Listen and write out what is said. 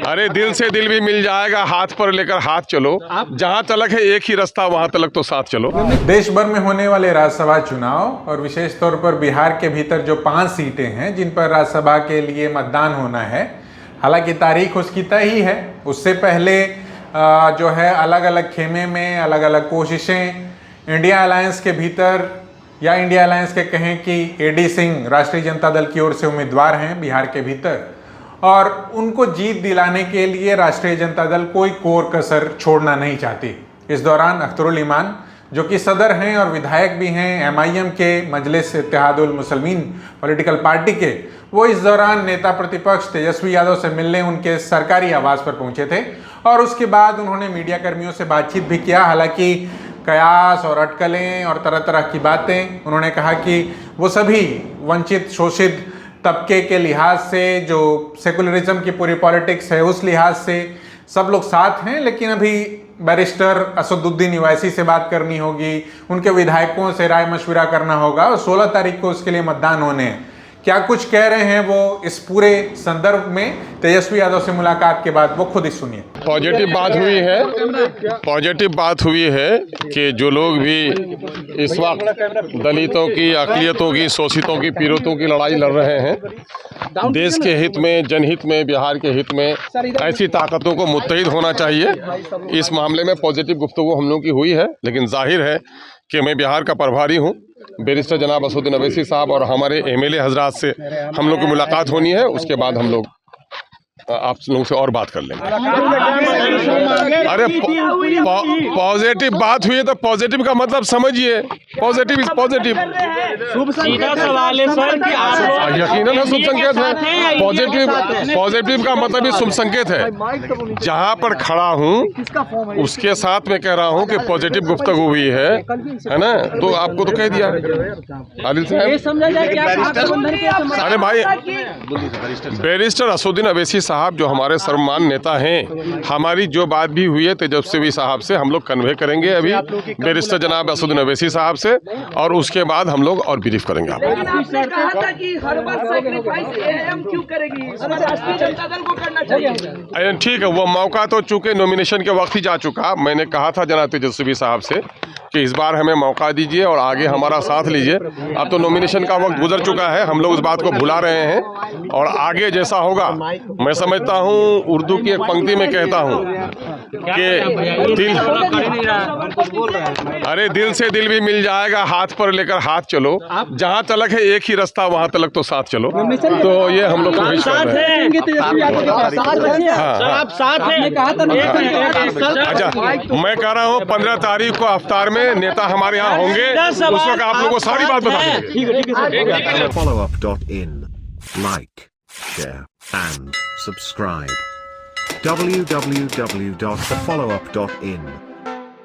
अरे दिल से दिल भी मिल जाएगा, हाथ पर लेकर हाथ चलो, जहां तलक है एक ही रास्ता वहां तलक तो साथ चलो। देश भर में होने वाले राज्यसभा चुनाव और विशेष तौर पर बिहार के भीतर जो 5 सीटें हैं जिन पर राज्यसभा के लिए मतदान होना है, हालांकि तारीख उसकी तय ही है। उससे पहले जो है अलग अलग खेमे में अलग अलग कोशिशें इंडिया अलायंस के भीतर, या इंडिया अलायंस के कहें कि एडी सिंह राष्ट्रीय जनता दल की ओर से उम्मीदवार हैं बिहार के भीतर, और उनको जीत दिलाने के लिए राष्ट्रीय जनता दल कोई कोर कसर छोड़ना नहीं चाहती। इस दौरान अख्तरुल ईमान जो कि सदर हैं और विधायक भी हैं MIM के मजलिस इत्तेहादुल मुस्लिमीन पॉलिटिकल पार्टी के, वो इस दौरान नेता प्रतिपक्ष तेजस्वी यादव से मिलने उनके सरकारी आवास पर पहुंचे थे और उसके बाद उन्होंने मीडिया कर्मियों से बातचीत भी किया। हालांकि कयास और अटकलें और तरह तरह की बातें, उन्होंने कहा कि वो सभी वंचित शोषित तबके के लिहाज से, जो सेकुलरिज्म की पूरी पॉलिटिक्स है उस लिहाज से सब लोग साथ हैं, लेकिन अभी बैरिस्टर असदुद्दीन ओवैसी से बात करनी होगी, उनके विधायकों से राय मशविरा करना होगा और 16 तारीख को उसके लिए मतदान होने हैं। क्या कुछ कह रहे हैं वो इस पूरे संदर्भ में तेजस्वी यादव से मुलाकात के बाद, वो खुद ही सुनिए। पॉजिटिव बात हुई है कि जो लोग भी इस वक्त दलितों की, अक़लियतों की, शोषितों की, पीड़ितों की लड़ाई लड़ रहे हैं, देश के हित में, जनहित में, बिहार के हित में, ऐसी ताकतों को मुत्तहिद होना चाहिए। इस मामले में पॉजिटिव गुफ्तगू हम लोग की हुई है, लेकिन जाहिर है कि मैं बिहार का प्रभारी हूँ। बैरिस्टर जनाब असदुद्दीन ओवैसी साहब और हमारे MLA हजरात से हम लोग की मुलाकात होनी है, उसके बाद हम लोग आप लोगों से और बात कर लेंगे। अरे पॉजिटिव बात हुई है तो पॉजिटिव का मतलब समझिए, पॉजिटिव इज पॉजिटिव। सीधा सवाल है सर कि आप यकीनन शुभ संकेत है। पॉजिटिव का मतलब ही शुभ संकेत है। जहां पर खड़ा हूं उसके साथ में कह रहा हूं कि पॉजिटिव गुफ्तगू हुई है ना, तो आपको तो कह दिया आदिल साहब। अरे भाई, बैरिस्टर असदुद्दीन ओवैसी साहब जो हमारे सर्वमान नेता हैं, हमारी जो बात भी हुई है तेजस्वी साहब से हम लोग कन्वे करेंगे अभी बैरिस्टर जनाब असदुद्दीन ओवैसी साहब से, और उसके बाद हम लोग और ब्रीफ करेंगे आपको। लेकिन आपने कहा था कि हर बार सैक्रिफाइस AM क्यों करेगी, राष्ट्रीय जनता दल को करना चाहिए। ठीक है, वो मौका तो चूंकि नॉमिनेशन के वक्त ही जा चुका। मैंने कहा था जनाब तेजस्वी साहब से कि इस बार हमें मौका दीजिए और आगे हमारा साथ लीजिए। अब तो नॉमिनेशन का वक्त गुजर चुका है, हम लोग उस बात को भुला रहे हैं और आगे जैसा होगा, मैं समझता हूँ उर्दू की एक पंक्ति में कहता हूँ कि दिल से दिल भी मिल जाएगा, हाथ पर लेकर हाथ चलो, जहाँ तलक है एक ही रास्ता वहाँ तलक तो साथ चलो। तो ये हम लोग कोशिश कर रहे हैं। अच्छा, मैं कह रहा हूँ 15 तारीख को अफ्तार में नेता हमारे यहाँ होंगे, उस वक्त आप लोगों को सारी बात बता देंगे। Followup.in. Like, share and subscribe. www.thefollowup.in